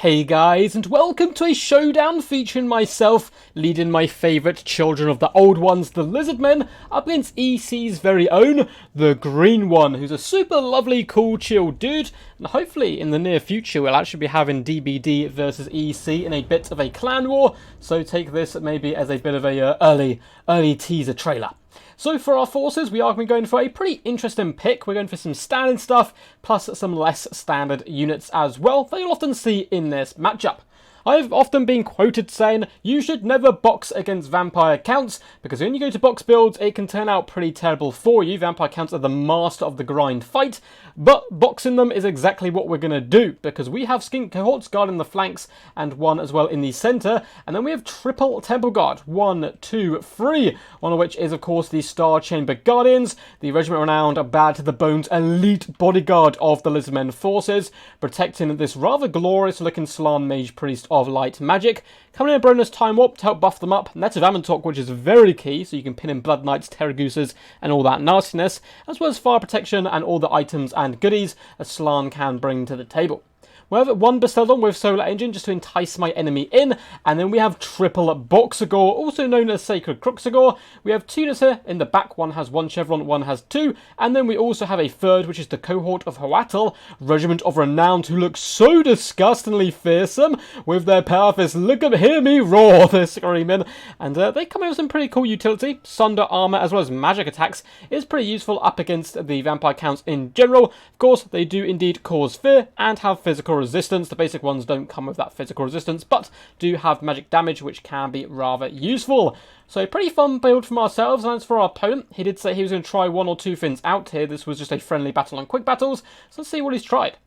Hey guys, and welcome to a showdown featuring myself, leading my favourite children of the old ones, the Lizardmen, up against EC's very own, the Green One, who's a super lovely, cool, chill dude, and hopefully in the near future we'll actually be having DBD versus EC in a bit of a clan war, so take this maybe as a bit of a early teaser trailer. So for our forces, we are going for a pretty interesting pick. We're going for some standard stuff, plus some less standard units as well, that you'll often see in this matchup. I've often been quoted saying, you should never box against vampire counts, because when you go to box builds, it can turn out pretty terrible for you. Vampire counts are the master of the grind fight, but boxing them is exactly what we're going to do, because we have skink cohorts guarding the flanks, and one as well in the centre, and then we have triple temple guard, 1, 2, 3, one of which is of course the Star Chamber Guardians, the regiment renowned bad to the bones elite bodyguard of the Lizardmen forces, protecting this rather glorious looking Slan Mage Priest of light magic, coming in a bonus time warp to help buff them up, net of Amantok, which is very key, so you can pin in Blood Knights, Terragooses, and all that nastiness, as well as fire protection and all the items and goodies a Slan can bring to the table. We have one Bastiladon with Solar Engine just to entice my enemy in, and then we have triple Kroxigor, also known as Sacred Kroxigor. We have two units here in the back, one has one chevron, one has two, and then we also have a third, which is the cohort of Hoatl, Regiment of Renown, who look so disgustingly fearsome with their power fists. Look at hear me roar, they're screaming, and they come in with some pretty cool utility. Sunder armor as well as magic attacks is pretty useful up against the vampire counts in general. Of course, they do indeed cause fear and have physical resistance. The basic ones don't come with that physical resistance, but do have magic damage, which can be rather useful. So pretty fun build from ourselves, and as for our opponent, he did say he was going to try one or two things out here. This was just a friendly battle on quick battles, so let's see what he's tried.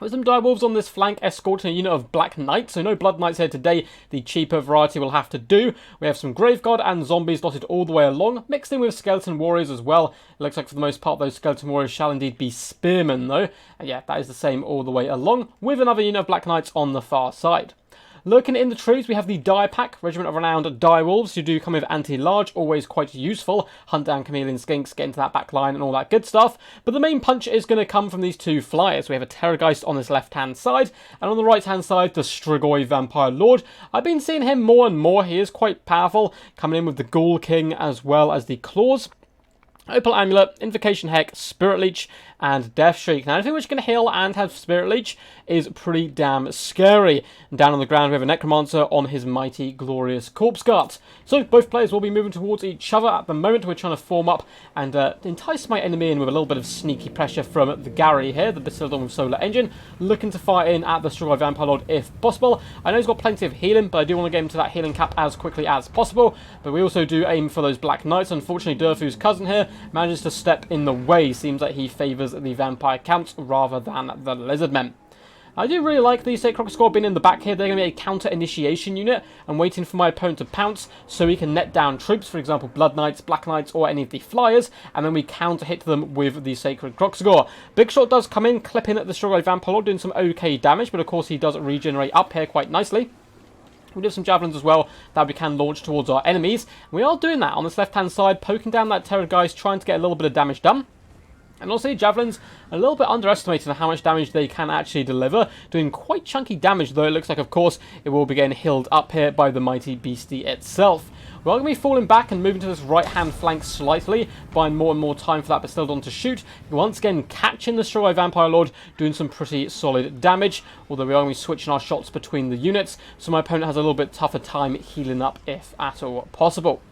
With some direwolves on this flank, escorting a unit of Black Knights, so no Blood Knights here today, the cheaper variety will have to do. We have some Graveguard and zombies dotted all the way along, mixed in with Skeleton Warriors as well. It looks like for the most part those Skeleton Warriors shall indeed be Spearmen though, and yeah, that is the same all the way along, with another unit of Black Knights on the far side. Lurking in the trees, we have the Die Pack, Regiment of Renowned Direwolves, who do come with anti-large, always quite useful. Hunt down chameleon skinks, get into that back line and all that good stuff. But the main punch is going to come from these two flyers. We have a Terrorgeist on this left-hand side, and on the right-hand side, the Strigoi Vampire Lord. I've been seeing him more and more. He is quite powerful, coming in with the Ghoul King as well as the Claws. Opal Amulet, Invocation Heck, Spirit Leech, and Death Shriek. Now, anything which can heal and have Spirit Leech is pretty damn scary. And down on the ground, we have a Necromancer on his mighty, glorious Corpse Guard. So, both players will be moving towards each other. At the moment, we're trying to form up and entice my enemy in with a little bit of sneaky pressure from the Gary here, the Bastiladon with Solar Engine, looking to fire in at the Strigoi Vampire Lord if possible. I know he's got plenty of healing, but I do want to get him to that healing cap as quickly as possible. But we also do aim for those Black Knights. Unfortunately, Durfu's cousin here manages to step in the way. Seems like he favours the vampire counts rather than the Lizardmen. I do really like the Sacred Kroxigor being in the back here. They're going to be a counter-initiation unit and waiting for my opponent to pounce so he can net down troops, for example, Blood Knights, Black Knights, or any of the Flyers, and then we counter-hit them with the Sacred Kroxigor. Big Shot does come in, clipping at the Strigoi Vampire Lord, doing some okay damage, but of course he does regenerate up here quite nicely. We do have some javelins as well that we can launch towards our enemies. We are doing that on this left-hand side, poking down that Terrorgeist, trying to get a little bit of damage done. And also, javelins a little bit underestimated on how much damage they can actually deliver. Doing quite chunky damage, though it looks like, of course, it will be getting healed up here by the mighty beastie itself. We're going to be falling back and moving to this right-hand flank slightly, buying more and more time for that Bastiladon to shoot. Once again, catching the Strigoi Vampire Lord, doing some pretty solid damage, although we are going to be switching our shots between the units, so my opponent has a little bit tougher time healing up if at all possible.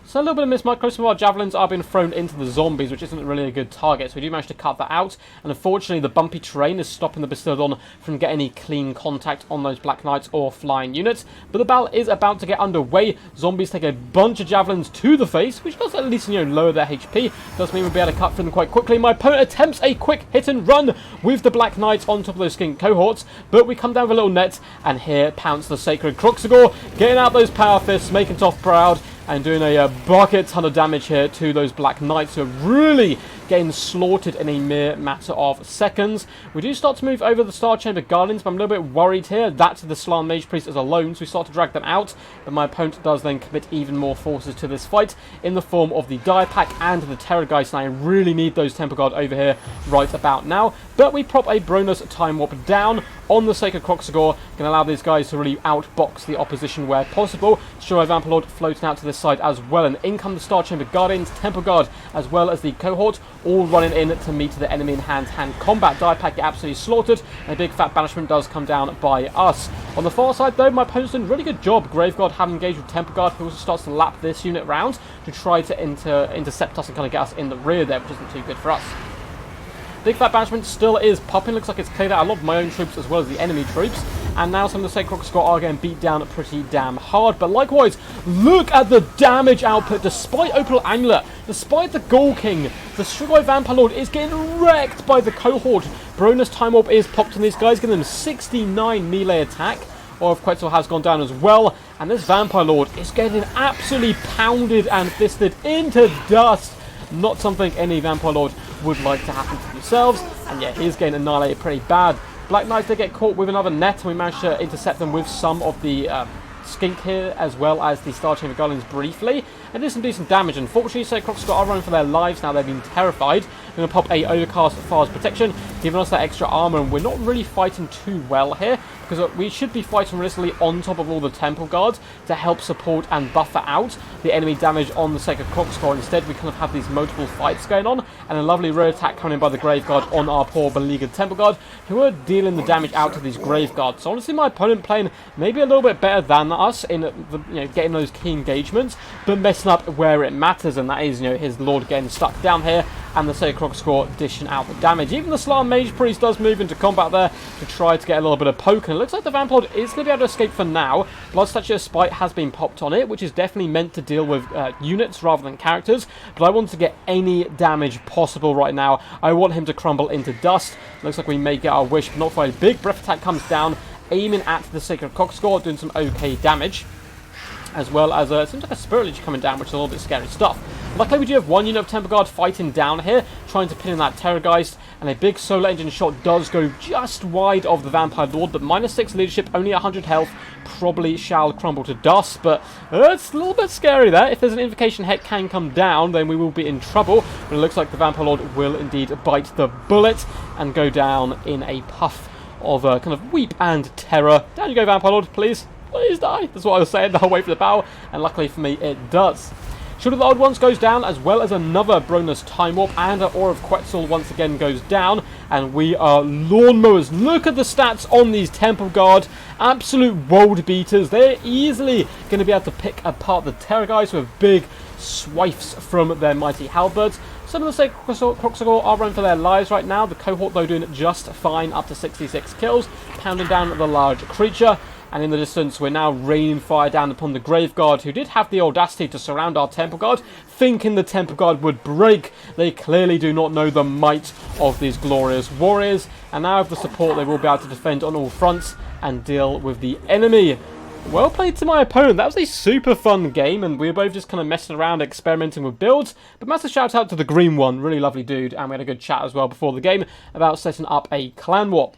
So a little bit of mismicro, some of our javelins are being thrown into the zombies, which isn't really a good target, so we do manage to cut that out, and unfortunately the bumpy terrain is stopping the Bastiladon from getting any clean contact on those Black Knights or flying units, but the battle is about to get underway. Zombies take a bunch of javelins to the face, which does at least, lower their HP, does mean we'll be able to cut through them quite quickly. My opponent attempts a quick hit and run with the Black Knights on top of those skink cohorts, but we come down with a little net, and here pounce the Sacred Kroxigor, getting out those power fists, making Toff proud, and doing a bucket ton of damage here to those Black Knights who are really getting slaughtered in a mere matter of seconds. We do start to move over the Star Chamber Guardians, but I'm a little bit worried here that the Slan Mage Priest is alone, so we start to drag them out, but my opponent does then commit even more forces to this fight in the form of the Die Pack and the Terrorgeist, and I really need those Temple Guard over here right about now. But we prop a Bronus Time Warp down on the Sacred Kroxigor, can allow these guys to really outbox the opposition where possible. Destroyer Vampire floating out to this side as well, and in come the Star Chamber Guardians, Temple Guard, as well as the Cohort, all running in to meet the enemy in hand-to-hand combat. Die Pack get absolutely slaughtered, and a big fat banishment does come down by us. On the far side though, my opponent's done a really good job. Graveguard having engaged with Temple Guard, who also starts to lap this unit round to try to intercept us and kind of get us in the rear there, which isn't too good for us. Big Fat Banishment still is popping. Looks like it's cleared out a lot of my own troops as well as the enemy troops. And now some of the Sacred Kroxigor are getting beat down pretty damn hard. But likewise, look at the damage output. Despite Opal Amulet, despite the Ghoul King, the Strigoi Vampire Lord is getting wrecked by the Cohort. Baroness Time Warp is popped on these guys, giving them 69 melee attack. Or if Quetzal has gone down as well. And this Vampire Lord is getting absolutely pounded and fisted into dust. Not something any Vampire Lord would like to happen to themselves. And yeah, he's getting annihilated pretty bad. Black Knights, they get caught with another net, and we managed to intercept them with some of the Skink here, as well as the Star Chamber Guardians briefly, and did some decent damage. Unfortunately, so Kroxigor are running for their lives now. They've been terrified. We're going to pop a Overcast Fire's Protection, giving us that extra armor, and we're not really fighting too well here, because we should be fighting realistically on top of all the Temple Guards to help support and buffer out the enemy damage on the Sacred Kroxigor. Instead, we kind of have these multiple fights going on, and a lovely rear attack coming in by the Grave Guard on our poor beleaguered Temple Guard, who are dealing the damage out to these Grave Guards. So honestly, my opponent playing maybe a little bit better than us in getting those key engagements, but messing up where it matters, and that is his Lord getting stuck down here, and the Sacred Kroxigor dishing out the damage. Even the Slar Mage Priest does move into combat there to try to get a little bit of poke, and it looks like the Vampire Lord is going to be able to escape for now. Blood Statue of Spite has been popped on it, which is definitely meant to deal with units rather than characters, but I want to get any damage possible right now. I want him to crumble into dust. Looks like we may get our wish, but not for a big breath attack comes down, aiming at the Sacred Kroxigor, doing some okay damage. As well as, it seems like a Spirit Leech coming down, which is a little bit scary stuff. Luckily, we do have one unit of Temple Guard fighting down here, trying to pin in that Terrorgeist, and a big Solar Engine shot does go just wide of the Vampire Lord, but -6 leadership, only 100 health, probably shall crumble to dust, but it's a little bit scary there. If there's an Invocation Heck can come down, then we will be in trouble, but it looks like the Vampire Lord will indeed bite the bullet and go down in a puff of kind of weep and terror. Down you go, Vampire Lord, please. Please die. That's what I was saying the whole way for the battle, and luckily for me, it does. Shield of the Old Ones goes down, as well as another Baroness Time Warp, and an Aura of Quetzal once again goes down, and we are lawnmowers. Look at the stats on these Temple Guard. Absolute world beaters. They're easily going to be able to pick apart the Terrorgeist with big swipes from their mighty halberds. Some of the Sacred Kroxigor are running for their lives right now. The Cohort, though, doing just fine, up to 66 kills, pounding down the large creature. And in the distance, we're now raining fire down upon the Grave Guard, who did have the audacity to surround our Temple Guard, thinking the Temple Guard would break. They clearly do not know the might of these glorious warriors. And now with the support, they will be able to defend on all fronts and deal with the enemy. Well played to my opponent. That was a super fun game, and we were both just kind of messing around, experimenting with builds. But massive shout out to the green one, really lovely dude, and we had a good chat as well before the game about setting up a clan war.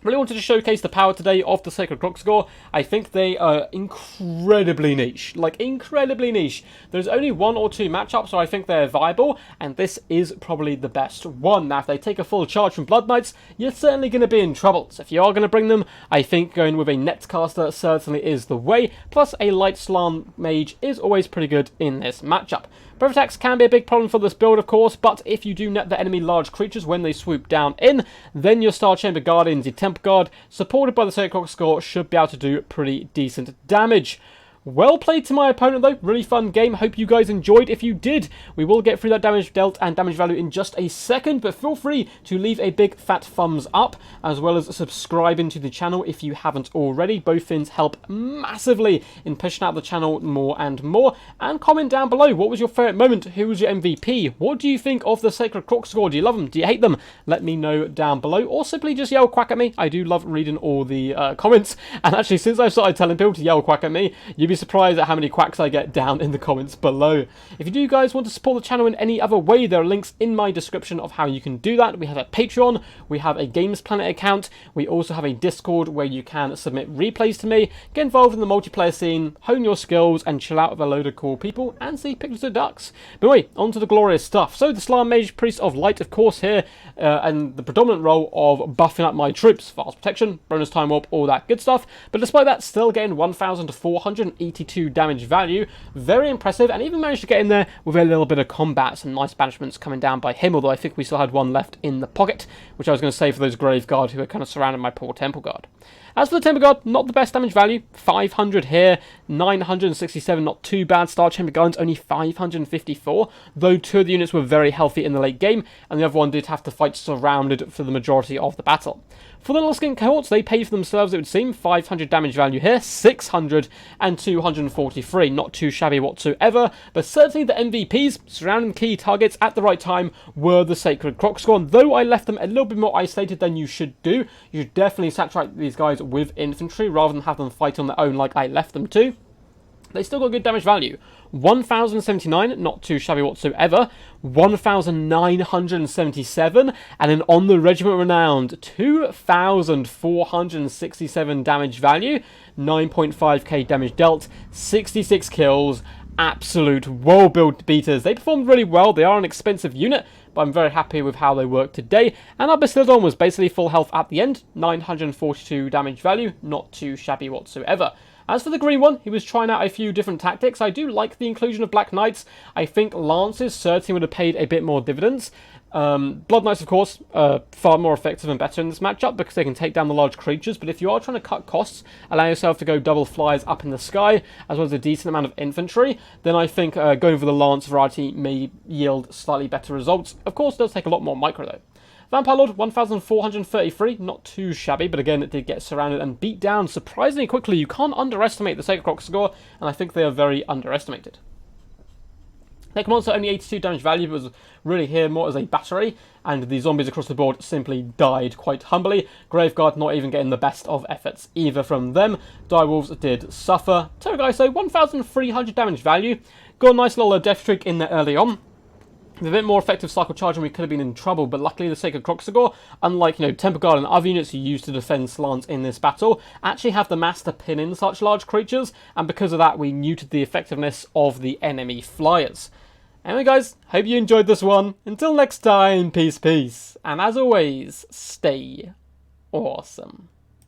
Really wanted to showcase the power today of the Sacred Kroxigor. I think they are incredibly niche. Like, incredibly niche. There's only 1 or 2 matchups where I think they're viable, and this is probably the best one. Now, if they take a full charge from Blood Knights, you're certainly going to be in trouble. So if you are going to bring them, I think going with a Netcaster certainly is the way. Plus, a Light Slam Mage is always pretty good in this matchup. Breath attacks can be a big problem for this build, of course, but if you do net the enemy large creatures when they swoop down in, then your Star Chamber Guardians, your Temple Guard, supported by the Sacred Kroxigor, should be able to do pretty decent damage. Well played to my opponent though, really fun game, hope you guys enjoyed. If you did, we will get through that damage dealt and damage value in just a second, but feel free to leave a big fat thumbs up, as well as subscribing to the channel if you haven't already. Both things help massively in pushing out the channel more and more, and comment down below, what was your favourite moment, who was your MVP, what do you think of the Sacred Kroxigor, do you love them, do you hate them, let me know down below, or simply just yell quack at me. I do love reading all the comments, and actually since I've started telling people to yell quack at me, you'd be surprised at how many quacks I get down in the comments below. If you do guys want to support the channel in any other way, there are links in my description of how you can do that. We have a Patreon, we have a Games Planet account, we also have a Discord where you can submit replays to me, get involved in the multiplayer scene, hone your skills, and chill out with a load of cool people, and see pictures of ducks. But anyway, on to the glorious stuff. So the Slar Mage Priest of Light, of course, here, and the predominant role of buffing up my troops, fast protection, bonus time warp, all that good stuff. But despite that, still getting 1,482 damage value, very impressive, and even managed to get in there with a little bit of combat. Some nice banishments coming down by him, although I think we still had one left in the pocket, which I was going to save for those Grave Guard who are kind of surrounding my poor Temple Guard. As for the Temple Guard, not the best damage value, 500 here, 967, not too bad. Star Chamber Guardians only 554, though 2 of the units were very healthy in the late game, and the other one did have to fight surrounded for the majority of the battle. For the Luskin cohorts, they paid for themselves, it would seem. 500 damage value here, 600 and 243. Not too shabby whatsoever, but certainly the MVPs, surrounding key targets at the right time, were the Sacred Kroxigor. Though I left them a little bit more isolated than you should do, you should definitely saturate these guys with infantry rather than have them fight on their own like I left them to. They still got good damage value. 1,079, not too shabby whatsoever. 1,977, and then on the Regiment Renowned, 2,467 damage value, 9.5k damage dealt, 66 kills, absolute well-built beaters. They performed really well. They are an expensive unit, but I'm very happy with how they work today. And our Bastiladon was basically full health at the end, 942 damage value, not too shabby whatsoever. As for the green one, he was trying out a few different tactics. I do like the inclusion of Black Knights. I think Lances certainly would have paid a bit more dividends. Blood Knights, of course, far more effective and better in this matchup because they can take down the large creatures. But if you are trying to cut costs, allow yourself to go double flyers up in the sky, as well as a decent amount of infantry, then I think going for the Lance variety may yield slightly better results. Of course, it does take a lot more micro, though. Vampire Lord, 1,433, not too shabby, but again, it did get surrounded and beat down surprisingly quickly. You can't underestimate the Sacred Kroxigor, and I think they are very underestimated. Next monster, only 82 damage value, but was really here more as a battery, and the zombies across the board simply died quite humbly. Graveguard not even getting the best of efforts either from them. Direwolves did suffer. Terrorgeister, 1,300 damage value. Got a nice little death streak in there early on. With a bit more effective cycle charge and we could have been in trouble, but luckily the Sacred Kroxigor, unlike, Temple Guard and other units you use to defend slants in this battle, actually have the mass to pin in such large creatures, and because of that we neutered the effectiveness of the enemy flyers. Anyway guys, hope you enjoyed this one. Until next time, peace, and as always, stay awesome.